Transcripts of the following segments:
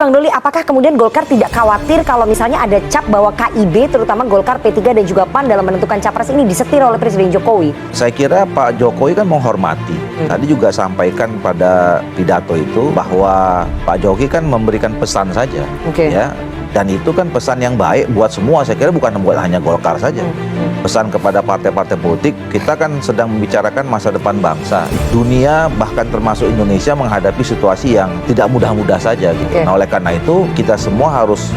Bang Doli, apakah kemudian Golkar tidak khawatir kalau misalnya ada cap bahwa KIB, terutama Golkar, P3 dan juga PAN dalam menentukan capres ini disetir oleh Presiden Jokowi? Saya kira Pak Jokowi kan menghormati. Tadi juga sampaikan pada pidato itu bahwa Pak Jokowi kan memberikan pesan saja, ya. Dan itu kan pesan yang baik buat semua. Saya kira bukan buat hanya Golkar saja. Pesan kepada partai-partai politik, kita kan sedang membicarakan masa depan bangsa. Dunia bahkan termasuk Indonesia menghadapi situasi yang tidak mudah-mudah saja gitu. Nah, oleh karena itu kita semua harus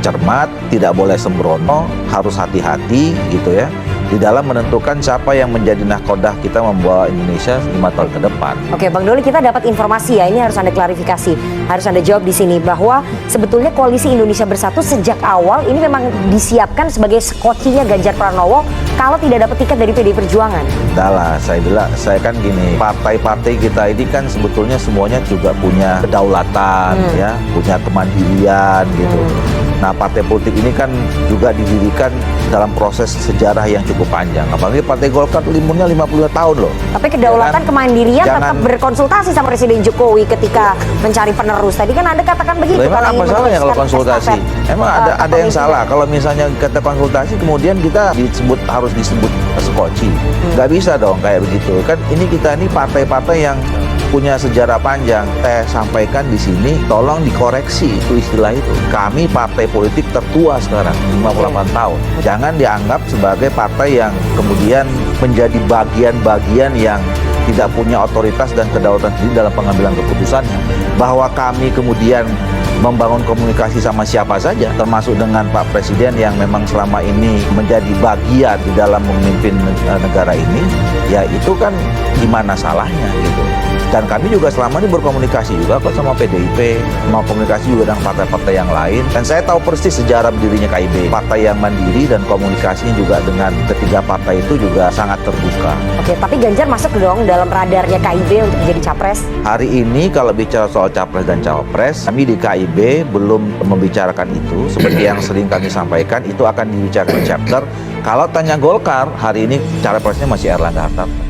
cermat, tidak boleh sembrono, harus hati-hati gitu ya, di dalam menentukan siapa yang menjadi nahkodah kita membawa Indonesia 5 tahun ke depan. Oke, Bang Doli, kita dapat informasi ya, ini harus Anda klarifikasi, harus Anda jawab di sini bahwa sebetulnya Koalisi Indonesia Bersatu sejak awal ini memang disiapkan sebagai skocinya Ganjar Pranowo kalau tidak dapat tiket dari PDI Perjuangan. Udahlah, saya kan gini, partai-partai kita ini kan sebetulnya semuanya juga punya kedaulatan, ya, punya kemandirian gitu. Nah, partai politik ini kan juga didirikan dalam proses sejarah yang cukup panjang. Apalagi Partai Golkar limunnya 55 tahun loh. Tapi kedaulatan, kemandirian tetap berkonsultasi sama Presiden Jokowi ketika mencari penerus. Tadi kan Anda katakan begitu. Emang apa salahnya kalau konsultasi? Emang ada yang salah kalau misalnya kita konsultasi kemudian kita harus disebut skoci. Nggak bisa dong kayak begitu. Kan kita ini partai-partai yang punya sejarah panjang. Saya sampaikan di sini, tolong dikoreksi itu istilah itu. Kami partai politik tertua sekarang, 58 tahun. Jangan dianggap sebagai partai yang kemudian menjadi bagian-bagian yang tidak punya otoritas dan kedaulatan sendiri dalam pengambilan keputusannya. Bahwa kami kemudian membangun komunikasi sama siapa saja, termasuk dengan Pak Presiden yang memang selama ini menjadi bagian di dalam memimpin negara ini, ya itu kan gimana salahnya gitu. Dan kami juga selama ini berkomunikasi juga kok sama PDIP, mau komunikasi juga dengan partai-partai yang lain. Dan saya tahu persis sejarah berdirinya KIB, partai yang mandiri dan komunikasinya juga dengan ketiga partai itu juga sangat terbuka. Oke, tapi Ganjar masuk dong dalam radarnya KIB untuk menjadi capres? Hari ini kalau bicara soal capres dan cawapres, kami di KIB belum membicarakan itu. Seperti yang sering kami sampaikan, itu akan dibicarakan chapter. Kalau tanya Golkar, hari ini capresnya masih Erlangga Hartarto.